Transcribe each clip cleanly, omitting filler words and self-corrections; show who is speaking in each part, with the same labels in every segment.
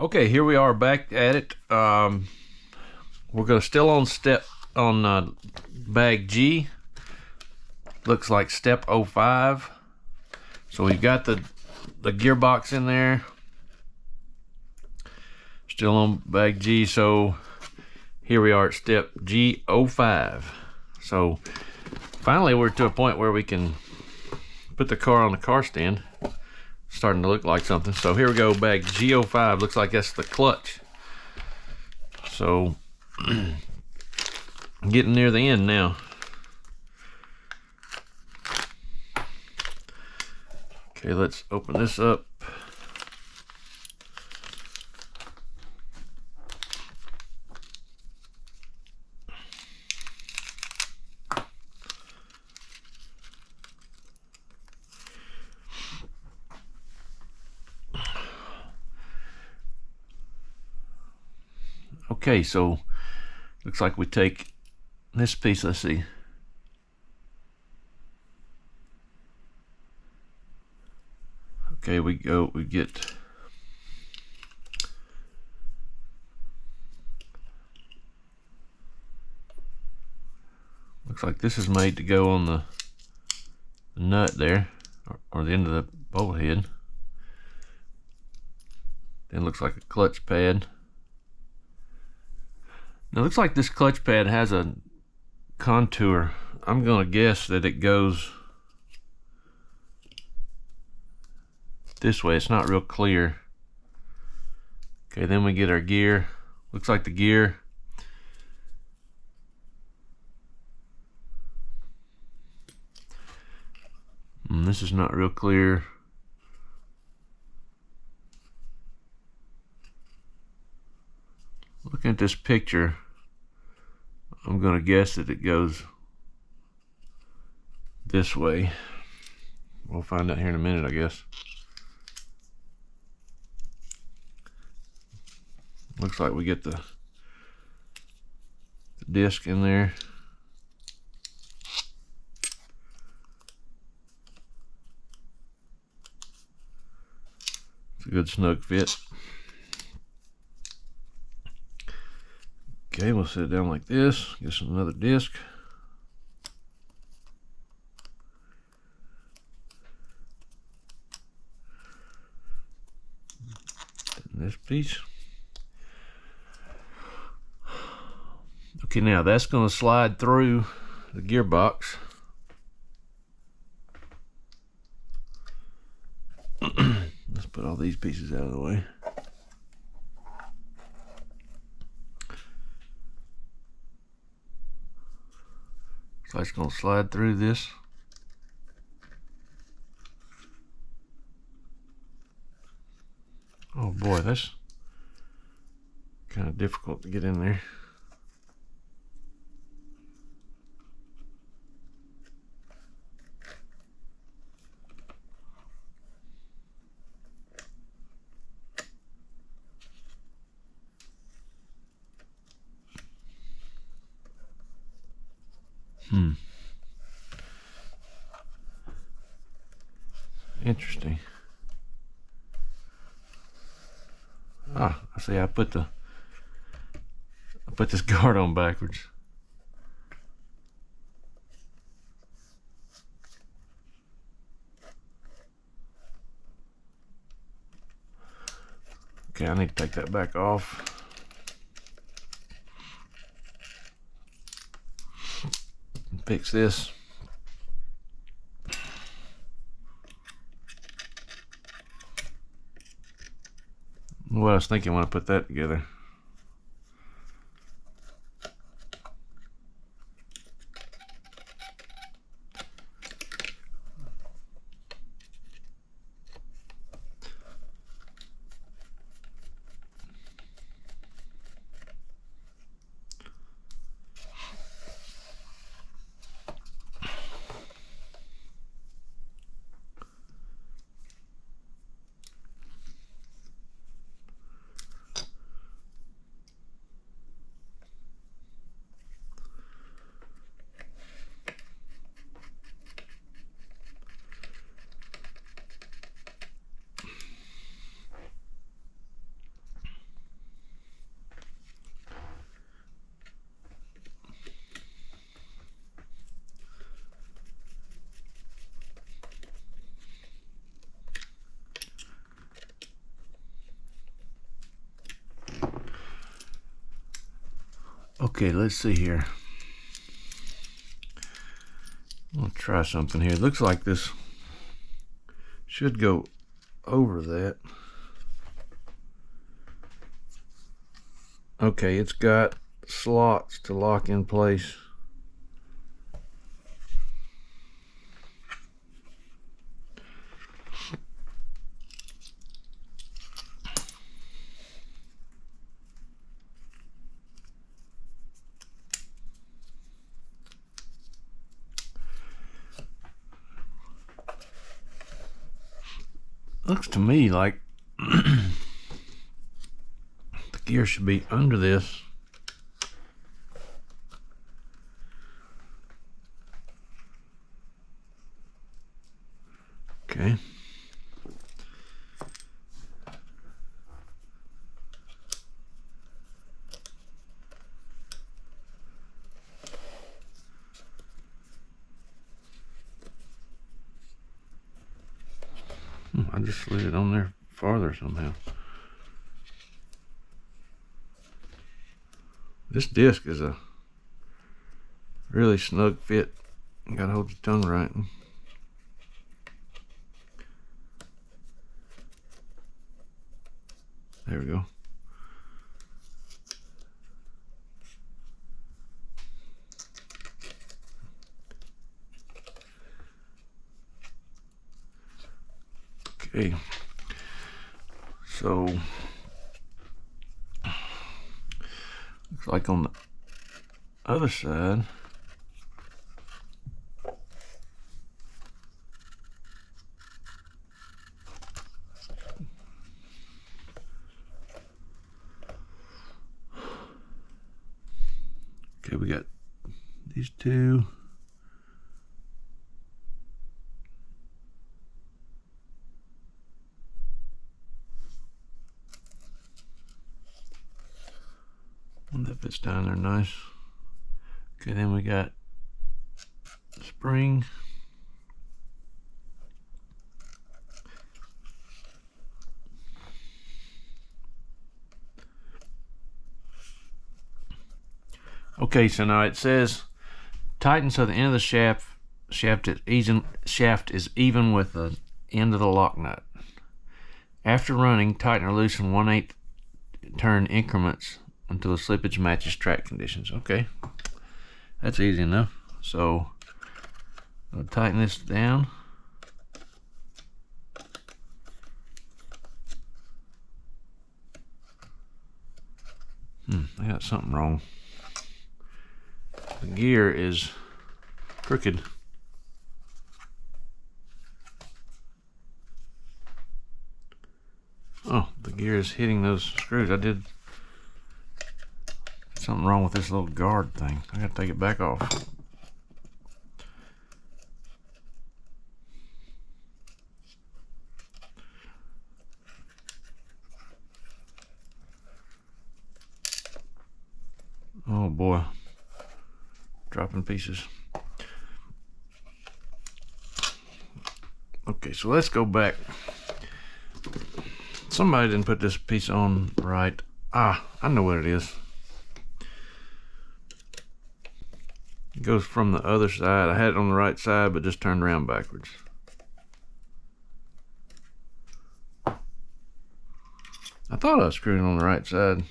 Speaker 1: Okay, here we are back at it. We're gonna still on bag G. Looks like step 05. So we've got the gearbox in there. Still on bag G. So here we are at step G05. So finally we're to a point where we can put the car on the car stand. Starting to look like something. So here we go, bag G05. Looks like that's the clutch. So getting near the end now. Okay, let's open this up. Okay, so looks like we take this piece, let's see. Okay, we get looks like this is made to go on the nut there, or the end of the bolt head. Then looks like a clutch pad. Now it looks like this clutch pad has a contour. I'm gonna guess that it goes this way. It's not real clear. Okay, then we get our gear. Looks like the gear this is not real clear. Looking at this picture, I'm gonna guess that it goes this way. We'll find out here in a minute, I guess. Looks like we get the disc in there. It's a good snug fit. Okay, we'll set it down like this. Get us another disc. And this piece. Okay, now that's going to slide through the gearbox. Let's put all these pieces out of the way. So it's going to slide through this. Oh boy, that's kind of difficult to get in there. Interesting. Ah, I see. I put this guard on backwards. Okay, I need to take that back off. Fix this. What I was thinking when I put that together. Okay, let's see here. I'm gonna try something here. It looks like this should go over that. Okay, it's got slots to lock in place. Looks to me like the gear should be under this. Okay. I just slid it on there farther somehow. This disc is a really snug fit. You gotta hold your tongue right. There we go. Okay, so looks like on the other side, okay, we got these two. One that fits down there nice. Okay, then we got spring. Okay, so now it says tighten so the end of the shaft is even with the end of the lock nut. After running, tighten or loosen 1/8 turn increments until the slippage matches track conditions. Okay, that's easy enough. So I'll tighten this down. I got something wrong. The gear is crooked. Oh, the gear is hitting those screws. I did something wrong with this little guard thing. I gotta take it back off. Oh boy, dropping pieces. Okay, so let's go back. Somebody didn't put this piece on right. Ah, I know what it is. It goes from the other side. I had it on the right side, but just turned around backwards. I thought I was screwing on the right side.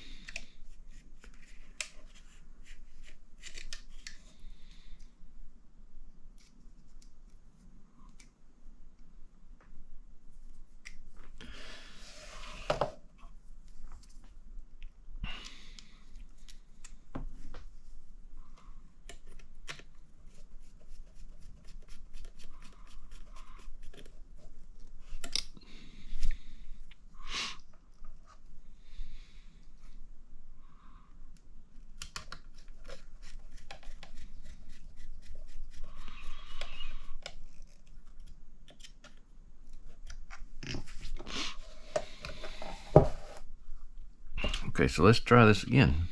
Speaker 1: Okay, so let's try this again.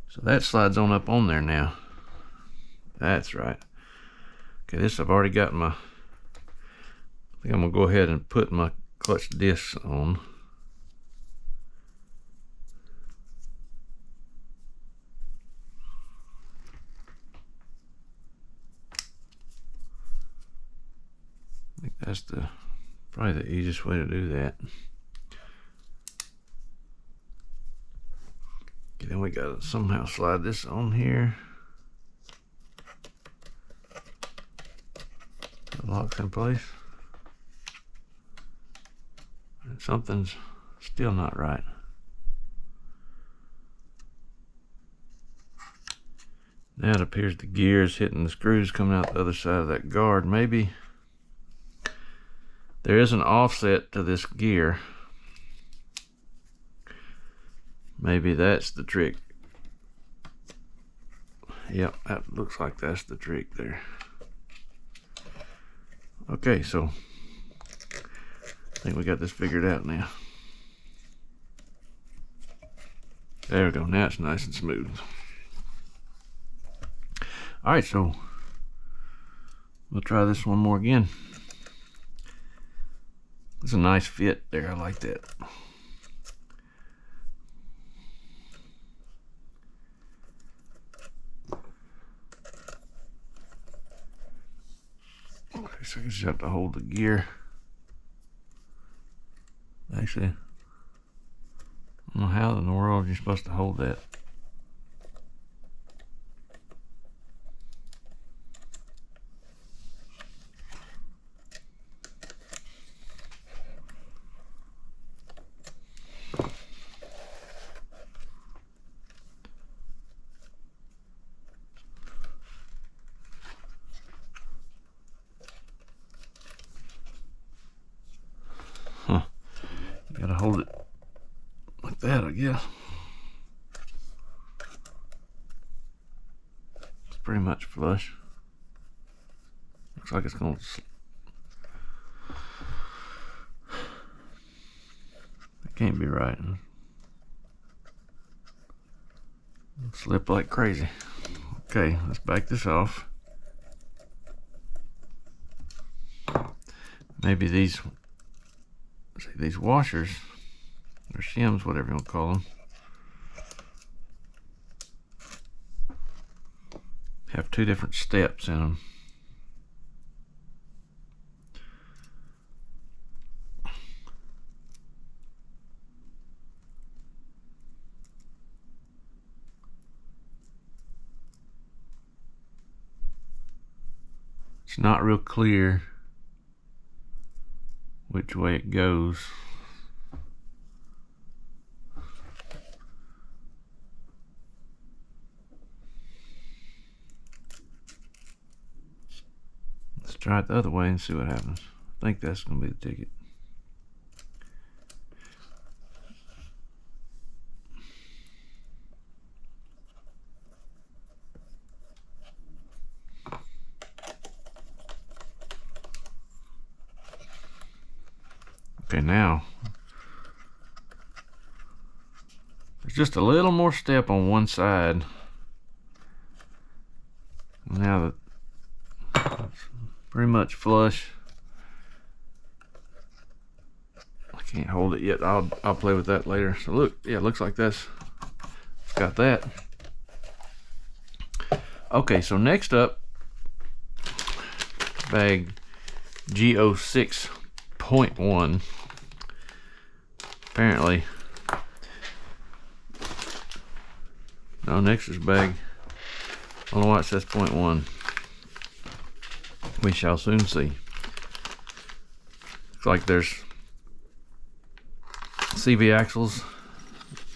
Speaker 1: So that slides on up on there now. That's right. Okay, this I've already got my, I think I'm gonna go ahead and put my clutch discs on. That's probably the easiest way to do that. Okay, then we gotta somehow slide this on here. It locks in place. And something's still not right. Now it appears the gear is hitting the screws coming out the other side of that guard. Maybe there is an offset to this gear. Maybe that's the trick. Yep, that looks like that's the trick there. Okay, so I think we got this figured out now. There we go, now it's nice and smooth. Alright, so we'll try this one more again. It's a nice fit there, I like that. Okay, so you just have to hold the gear. Actually, I don't know how in the world you're supposed to hold that. Huh. You gotta hold it like that, I guess. It's pretty much flush. Looks like it's gonna it can't be right. It'll slip like crazy. Okay, let's back this off. Maybe these washers or shims, whatever you want to call them, have two different steps in them. It's not real clear which way it goes. Let's try it the other way and see what happens. I think that's going to be the ticket. Okay, now there's just a little more step on one side. Now that it's pretty much flush, I can't hold it yet. I'll play with that later. So look, yeah, it looks like that's got that. Okay, so next up, bag G06.1. Apparently, no, next is bag. I don't know why it says 0.1. We shall soon see. Looks like there's CV axles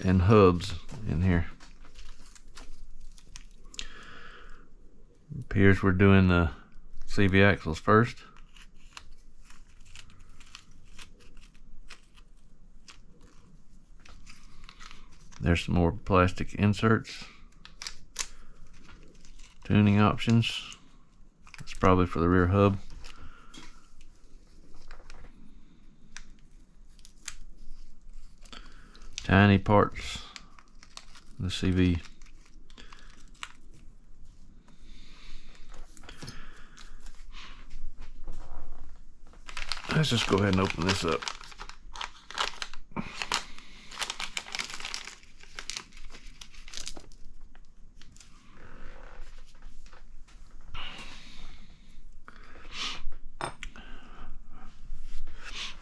Speaker 1: and hubs in here. It appears we're doing the CV axles first. There's some more plastic inserts. Tuning options. That's probably for the rear hub. Tiny parts. The CV. Let's just go ahead and open this up.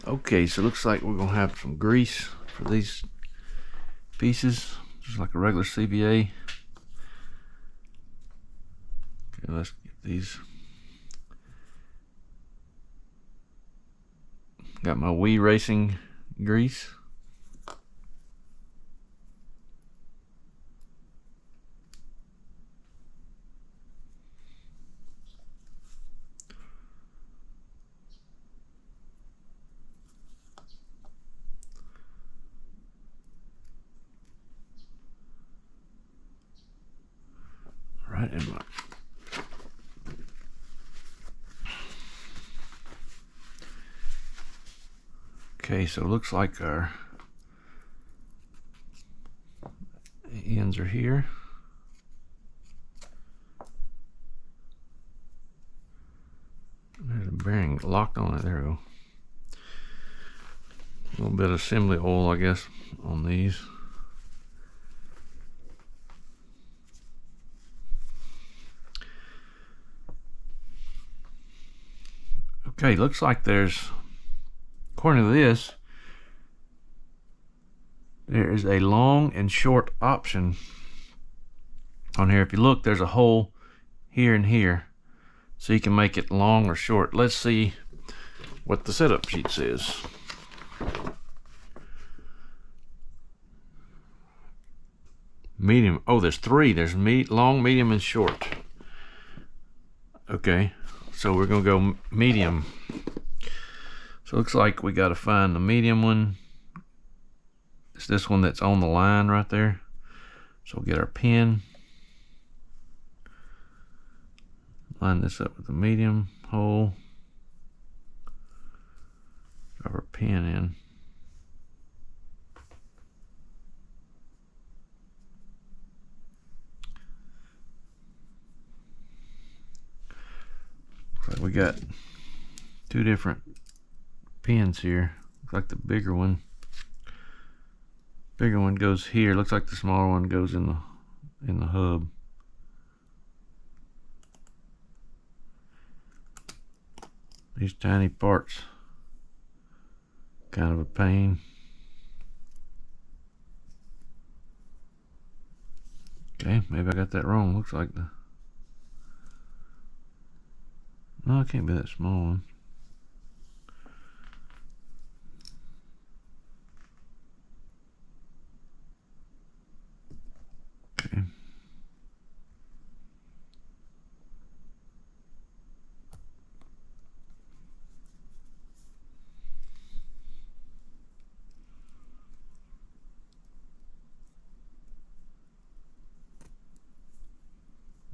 Speaker 1: Okay, so it looks like we're gonna have some grease for these pieces, just like a regular CVA. Okay, let's get these. Got my Racing grease. Right in my. Okay, so it looks like our ends are here. There's a bearing locked on it. There we go. A little bit of assembly oil, I guess, on these. Okay, looks like there's, according to this, there is a long and short option on here. If you look, there's a hole here and here, so you can make it long or short. Let's see what the setup sheet says. Medium. Oh, there's three. There's long, medium, and short. Okay, so we're gonna go medium. So it looks like we got to find the medium one. It's this one that's on the line right there. So we'll get our pin. Line this up with the medium hole. Drop our pin in. Looks like we got two different pins here. Looks like the bigger one goes here. Looks like the smaller one goes in the hub. These tiny parts, kind of a pain. Okay, maybe I got that wrong. Looks like the, no, it can't be that small one. Okay.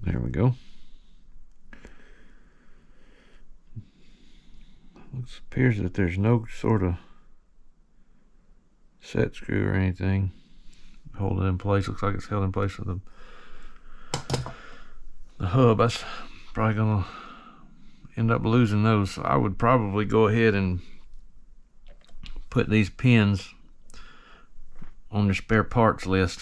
Speaker 1: There we go. Appears that there's no sort of set screw or anything hold it in place. Looks like it's held in place with the hub. That's probably gonna end up losing those. So I would probably go ahead and put these pins on the spare parts list.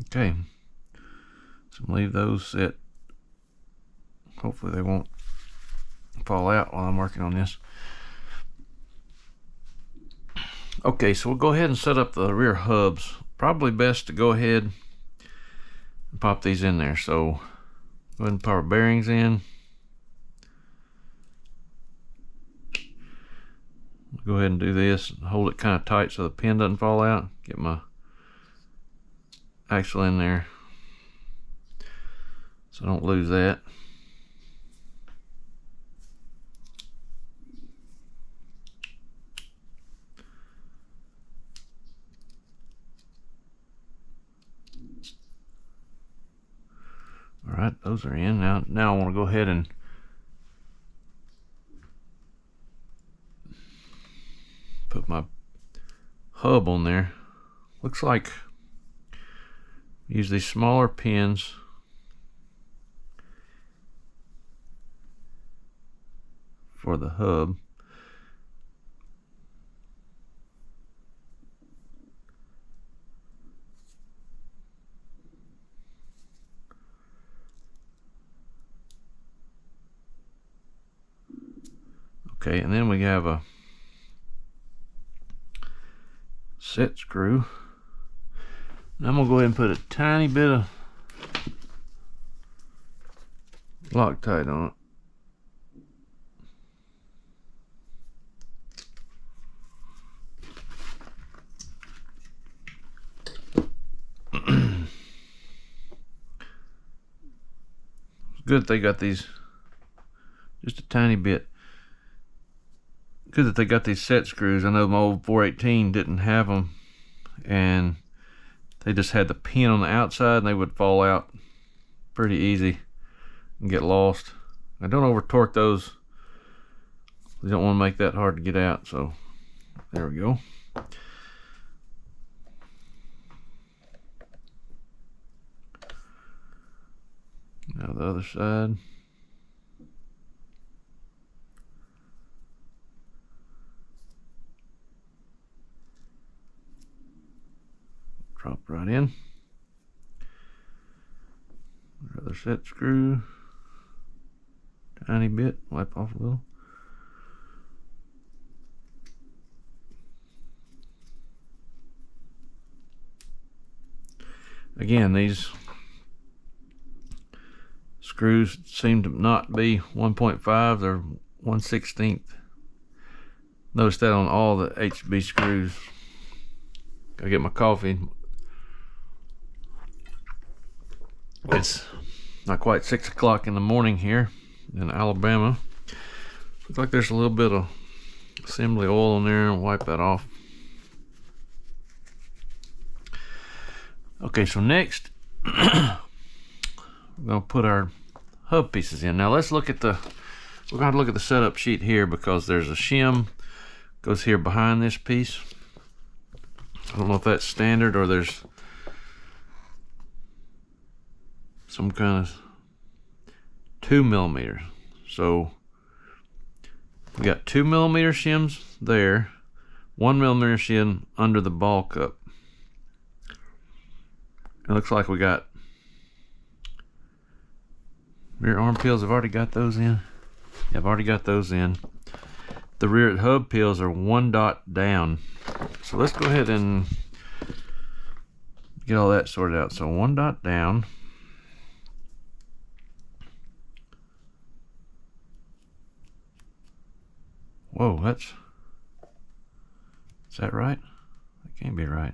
Speaker 1: Okay, so leave those set. Hopefully they won't fall out while I'm working on this. Okay, so we'll go ahead and set up the rear hubs. Probably best to go ahead and pop these in there. So go ahead and pop our bearings in. Go ahead and do this. Hold it kind of tight so the pin doesn't fall out. Get my axle in there so I don't lose that. All right, those are in. Now I want to go ahead and put my hub on there. Looks like use these smaller pins for the hub. Okay, and then we have a set screw. And I'm gonna go ahead and put a tiny bit of Loctite on it. It's good that they got these, just a tiny bit. Good that they got these set screws. I know my old 418 didn't have them, and they just had the pin on the outside and they would fall out pretty easy and get lost. I don't over torque those. You don't want to make that hard to get out, so there we go. Now the other side. Drop right in. Another set screw. Tiny bit, wipe off a little. Again, these screws seem to not be 1.5, they're 1/16. Notice that on all the HB screws. Gotta get my coffee. It's not quite 6 o'clock in the morning here in Alabama. Looks like there's a little bit of assembly oil in there, and wipe that off. Okay, so next we're gonna put our hub pieces in. Now let's look at the, we're gonna have to look at the setup sheet here, because there's a shim goes here behind this piece. I don't know if that's standard or there's some kind of 2mm. So we got 2mm shims there, 1mm shim under the ball cup. It looks like we got rear arm peels. I've already got those in. Yeah, I've already got those in. The rear hub peels are 1 dot down. So let's go ahead and get all that sorted out. So 1 dot down. Whoa, is that right? That can't be right.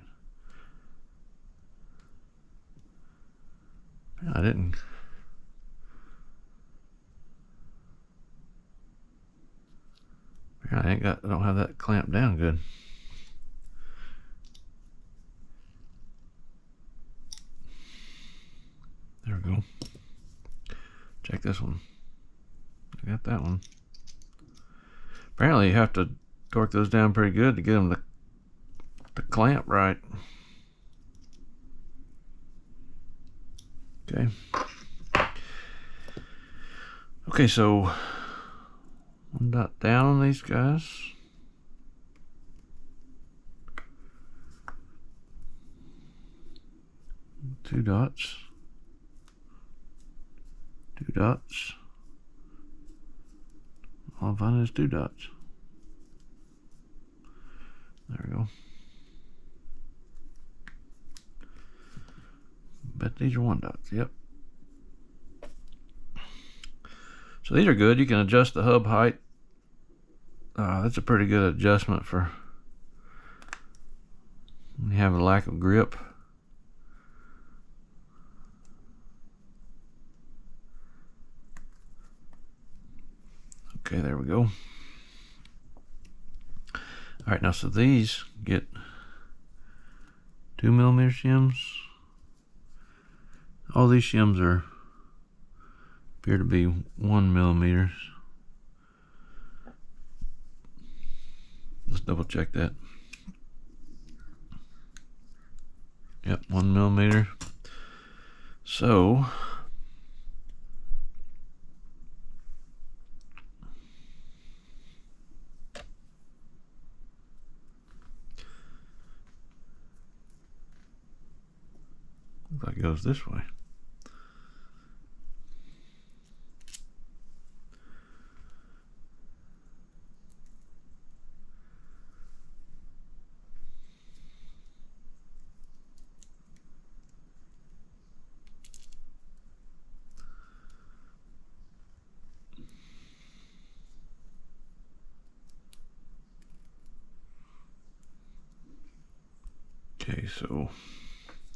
Speaker 1: I didn't. I don't have that clamped down good. There we go. Check this one. I got that one. Apparently you have to torque those down pretty good to get them to clamp right. Okay. Okay, so 1 dot down on these guys. Two dots. 2 dots. All I'm finding is 2 dots. There we go. Bet these are 1 dots. Yep. So these are good. You can adjust the hub height. That's a pretty good adjustment for when you have a lack of grip. Okay, there we go. All right, now so these get 2mm shims. All these shims appear to be 1mm. Let's double check that. Yep, 1mm. So looks like it goes this way. Okay, so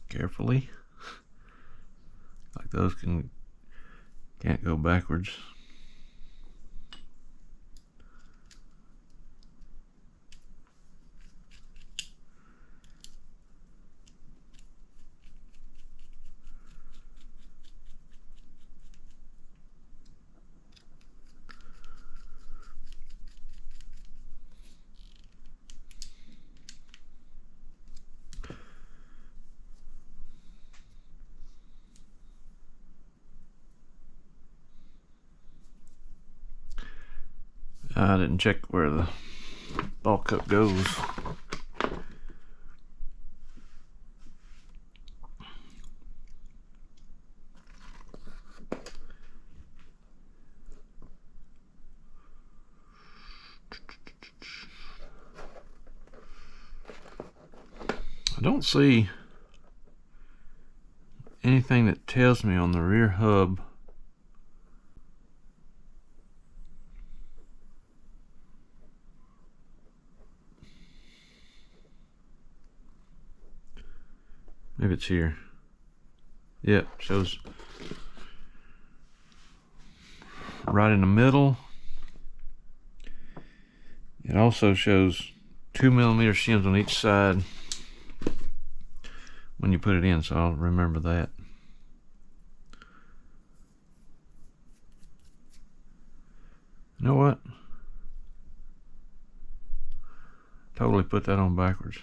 Speaker 1: carefully, like those can't go backwards. I didn't check where the ball cup goes. I don't see anything that tells me on the rear hub maybe it's here. Yep, shows right in the middle. It also shows 2mm shims on each side when you put it in, so I'll remember that. You know what? Totally put that on backwards.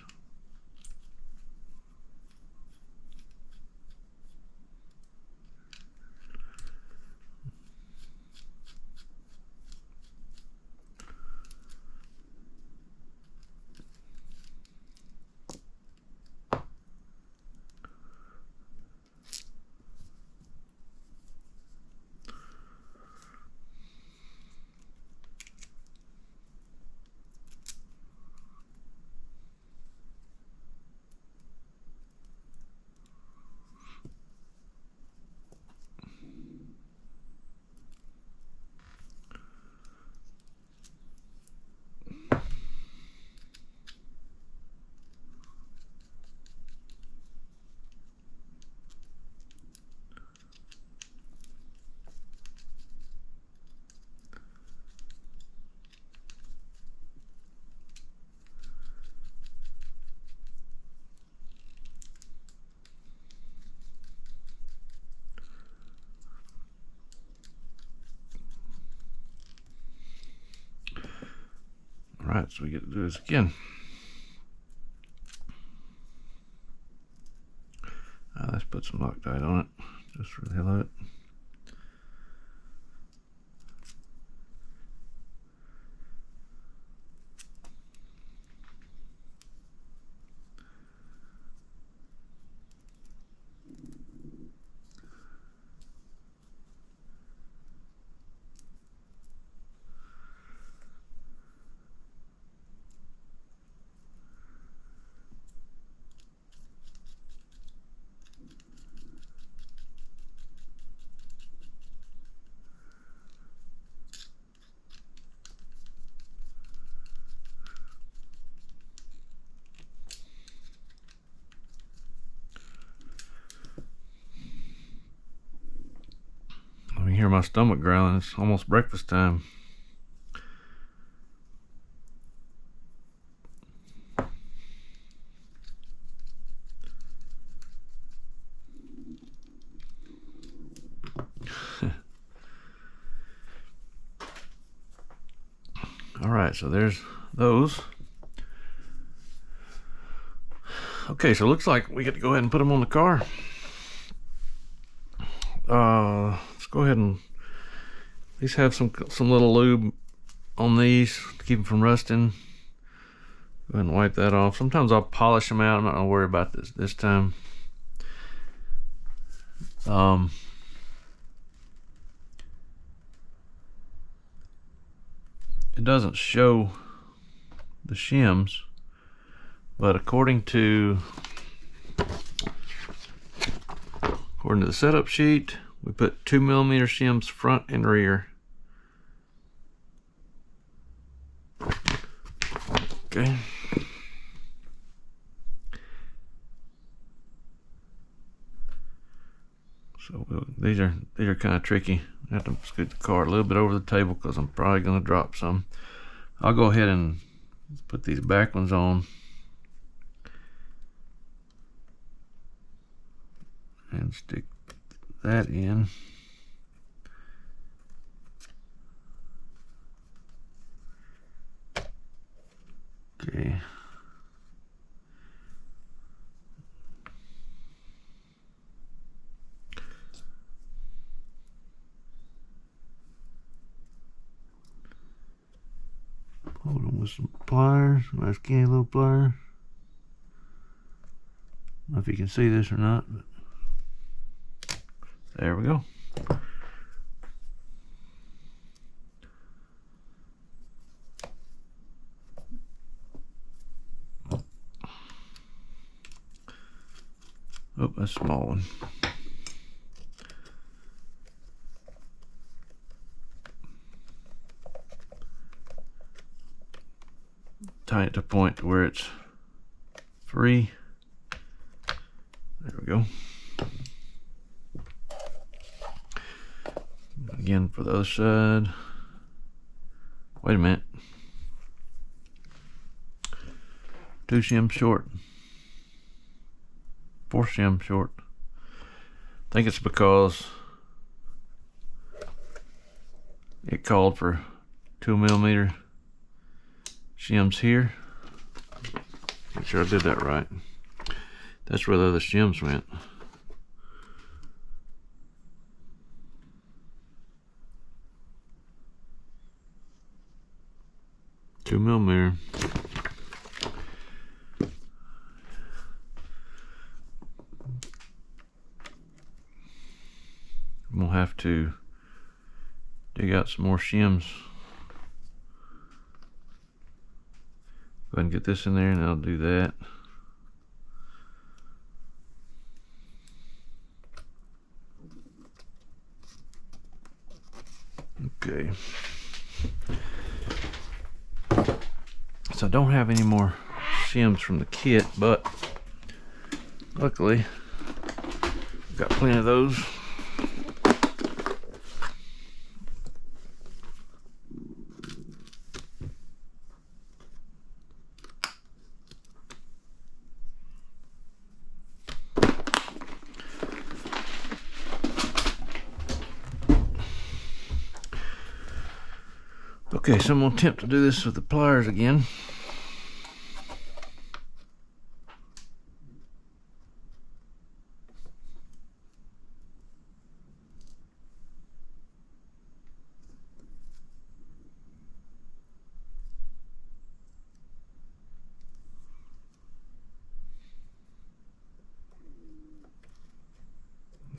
Speaker 1: Alright, so we get to do this again. Let's put some Loctite on it, just for the hell of it. I can hear my stomach growling. It's almost breakfast time. Alright, so there's those. Okay, so it looks like we get to go ahead and put them on the car. Let's go ahead and at least have some little lube on these to keep them from rusting. Go ahead and wipe that off. Sometimes I'll polish them out. I'm not gonna worry about this time. It doesn't show the shims, but according to the setup sheet, we put 2mm shims front and rear. Okay. So these are kind of tricky. I have to scoot the car a little bit over the table because I'm probably going to drop some. I'll go ahead and put these back ones on and stick that in. Okay. Hold them with some pliers, nice skinny little pliers. I don't know if you can see this or not, but there we go. Oh, that's a small one. Tie it to a point where it's free. There we go. Again for the other side. Wait a minute. 2 shims short. 4 shims short. I think it's because it called for 2mm shims here. Make sure I did that right. That's where the other shims went. Two millimeter. We'll have to dig out some more shims. Go ahead and get this in there and I'll do that. Okay. So I don't have any more shims from the kit, but luckily I've got plenty of those. Okay, so I'm going to attempt to do this with the pliers again.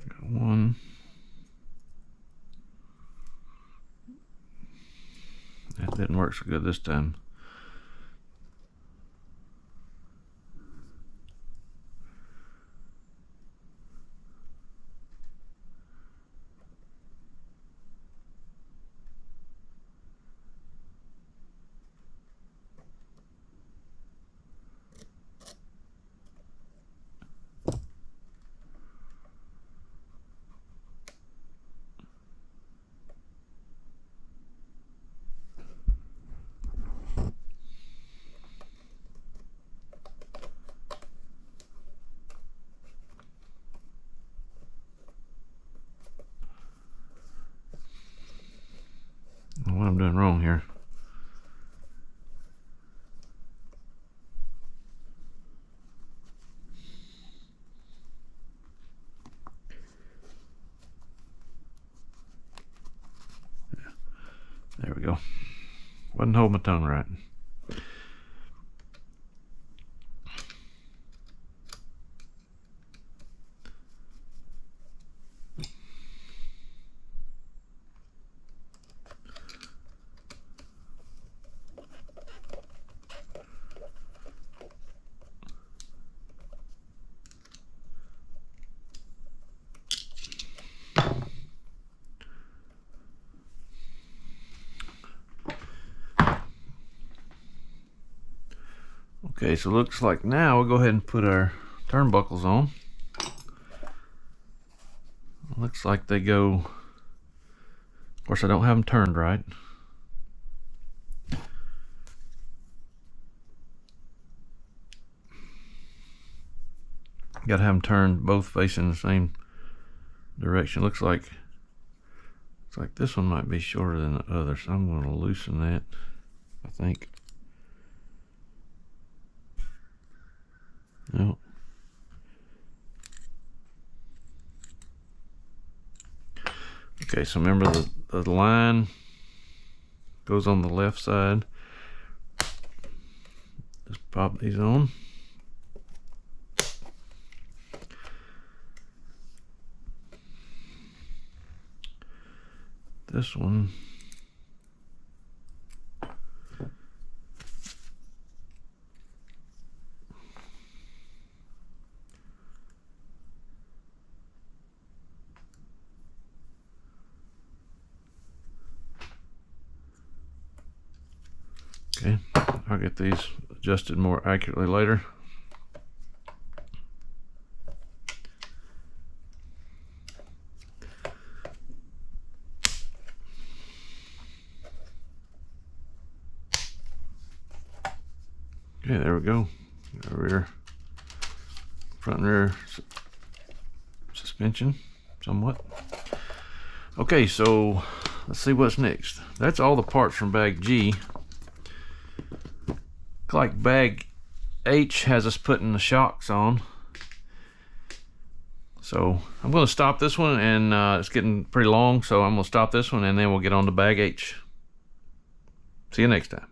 Speaker 1: Got one. That didn't work so good this time. What I'm doing wrong here. There we go. Wasn't holding my tongue right. Okay, so looks like now we'll go ahead and put our turnbuckles on. Looks like they go, of course I don't have them turned right. Gotta have them turned both facing the same direction. Looks like this one might be shorter than the other, so I'm going to loosen that, I think. No. Okay, so remember the line goes on the left side. Just pop these on. This one, okay, I'll get these adjusted more accurately later. Okay, there we go. Rear, front and rear suspension, somewhat. Okay, so let's see what's next. That's all the parts from bag G. Looks like bag H has us putting the shocks on. So I'm going to stop this one, and it's getting pretty long, so I'm going to stop this one and then we'll get on to bag H. See you next time.